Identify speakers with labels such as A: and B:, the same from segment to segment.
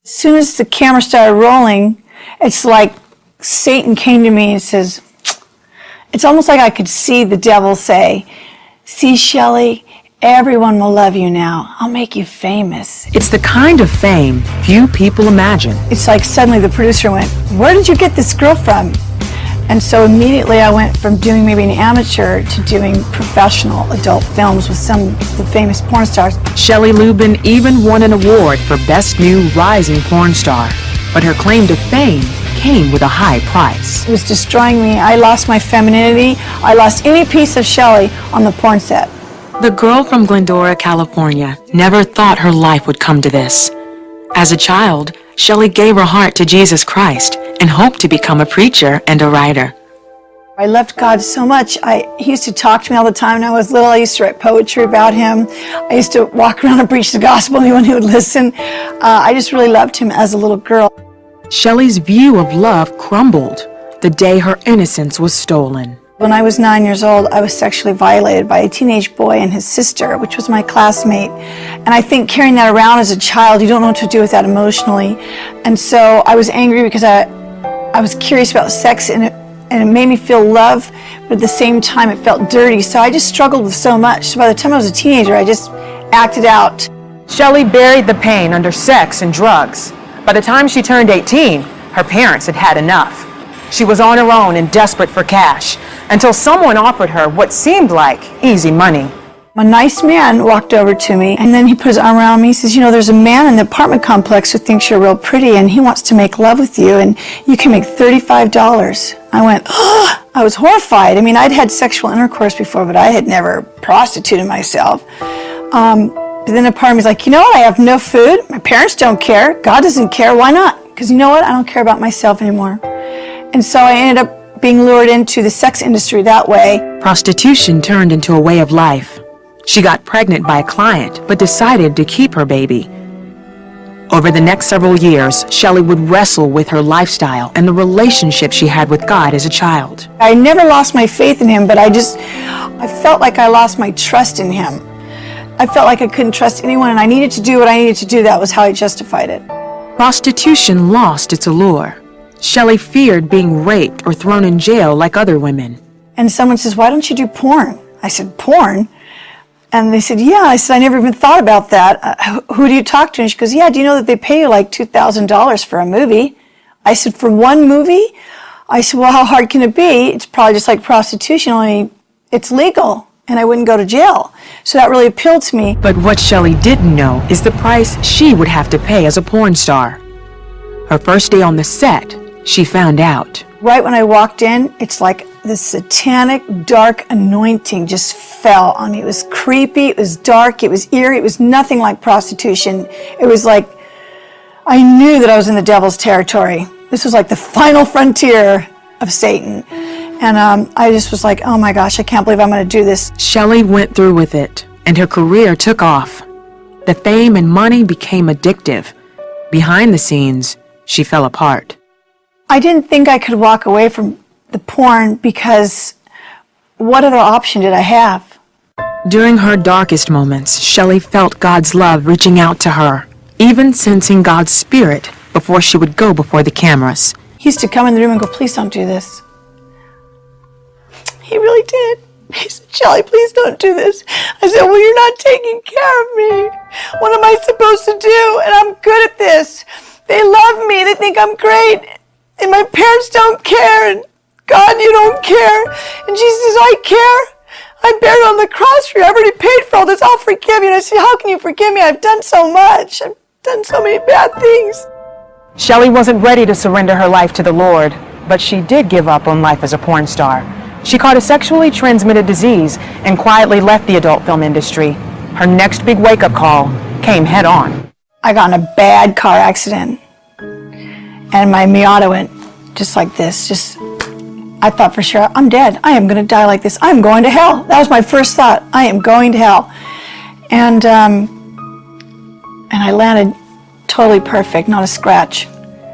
A: As soon as the camera started rolling, it's like Satan came to me and says, it's almost like I could see the devil say, see, Shelley, everyone will love you now. I'll make you famous.
B: It's the kind of fame few people imagine.
A: It's like suddenly the producer went, where did you get this girl from? And so immediately I went from doing maybe an amateur to doing professional adult films with some of the famous porn stars.
B: Shelley Lubin even won an award for Best New Rising Porn Star. But her claim to fame came with a high price.
A: It was destroying me. I lost my femininity. I lost any piece of Shelley on the porn set.
B: The girl from Glendora, California, never thought her life would come to this. As a child, Shelley gave her heart to Jesus Christ and hoped to become a preacher and a writer.
A: I loved God so much. He used to talk to me all the time when I was little. I used to write poetry about him. I used to walk around and preach the gospel to anyone who would listen. I just really loved him as a little girl.
B: Shelley's view of love crumbled the day her innocence was stolen.
A: When I was 9 years old, I was sexually violated by a teenage boy and his sister, which was my classmate. And I think carrying that around as a child, you don't know what to do with that emotionally. And so I was angry because I was curious about sex and it made me feel love, but at the same time it felt dirty. So I just struggled with so much. So by the time I was a teenager, I just acted out.
C: Shelley buried the pain under sex and drugs. By the time she turned 18, her parents had had enough. She was on her own and desperate for cash, until someone offered her what seemed like easy money.
A: A nice man walked over to me, and then he put his arm around me. He says, you know, there's a man in the apartment complex who thinks you're real pretty, and he wants to make love with you, and you can make $35. I went, oh, I was horrified. I mean, I'd had sexual intercourse before, but I had never prostituted myself. But then a part of me is like, you know what, I have no food, my parents don't care, God doesn't care, why not? Because you know what, I don't care about myself anymore. And so I ended up being lured into the sex industry that way.
B: Prostitution turned into a way of life. She got pregnant by a client, but decided to keep her baby. Over the next several years, Shelley would wrestle with her lifestyle and the relationship she had with God as a child.
A: I never lost my faith in him, but I felt like I lost my trust in him. I felt like I couldn't trust anyone, and I needed to do what I needed to do. That was how I justified it.
B: Prostitution lost its allure. Shelley feared being raped or thrown in jail like other women.
A: And someone says, why don't you do porn? I said, porn? And they said, yeah. I said, I never even thought about that. Who do you talk to? And she goes, yeah, do you know that they pay you like $2,000 for a movie? I said, for one movie? I said, well, how hard can it be? It's probably just like prostitution, only it's legal, and I wouldn't go to jail. So that really appealed to me.
B: But what Shelley didn't know is the price she would have to pay as a porn star. Her first day on the set, she found out.
A: Right when I walked in, it's like this satanic, dark anointing just fell on me. It was creepy, it was dark, it was eerie, it was nothing like prostitution. It was like, I knew that I was in the devil's territory. This was like the final frontier of Satan. And I just was like, oh my gosh, I can't believe I'm going to do this.
B: Shelley went through with it, and her career took off. The fame and money became addictive. Behind the scenes, she fell apart.
A: I didn't think I could walk away from the porn because what other option did I have?
B: During her darkest moments, Shelley felt God's love reaching out to her, even sensing God's spirit before she would go before the cameras.
A: He used to come in the room and go, please don't do this. He really did. He said, Shelley, please don't do this. I said, well, you're not taking care of me. What am I supposed to do? And I'm good at this. They love me. They think I'm great. And my parents don't care. And God, you don't care. And Jesus says, I care. I bear it on the cross for you. I've already paid for all this. I'll forgive you. And I said, how can you forgive me? I've done so much. I've done so many bad things.
C: Shelley wasn't ready to surrender her life to the Lord, but she did give up on life as a porn star. She caught a sexually transmitted disease and quietly left the adult film industry. Her next big wake-up call came head on.
A: I got in a bad car accident, and my Miata went just like this. I thought for sure, I'm dead. I am going to die like this. I'm going to hell. That was my first thought. I am going to hell. And I landed totally perfect, not a scratch.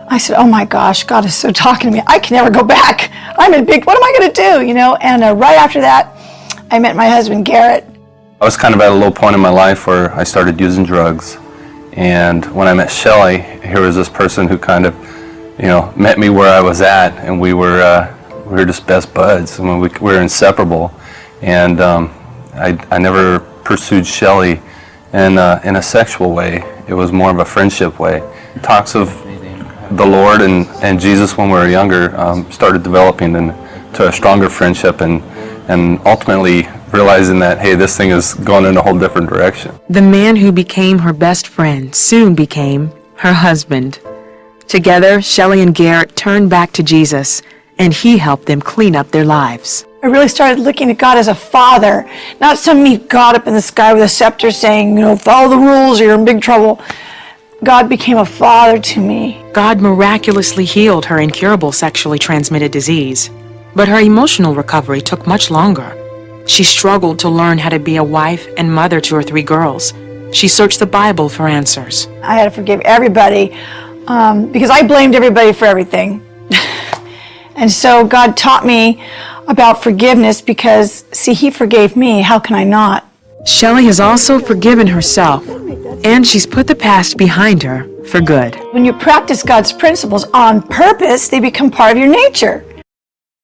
A: I said, oh my gosh, God is so talking to me. I can never go back. I'm in big, what am I going to do? You know, and right after that, I met my husband, Garrett.
D: I was kind of at a low point in my life where I started using drugs. And when I met Shelley, here was this person who kind of, met me where I was at, and we were just best buds. I mean, we were inseparable. And I never pursued Shelley in a sexual way. It was more of a friendship way. Talks of the Lord and Jesus when we were younger started developing into a stronger friendship, and ultimately realizing that, hey, this thing is going in a whole different direction.
B: The man who became her best friend soon became her husband. Together, Shelley and Garrett turned back to Jesus, and he helped them clean up their lives.
A: I really started looking at God as a father, not some meek God up in the sky with a scepter saying, follow the rules or you're in big trouble. God became a father to me.
B: God miraculously healed her incurable sexually transmitted disease, but her emotional recovery took much longer. She struggled to learn how to be a wife and mother to her 3 girls. She searched the Bible for answers.
A: I had to forgive everybody because I blamed everybody for everything. And so God taught me about forgiveness because, see, he forgave me. How can I not?
B: Shelley has also forgiven herself, and she's put the past behind her for good.
A: When you practice God's principles on purpose, they become part of your nature.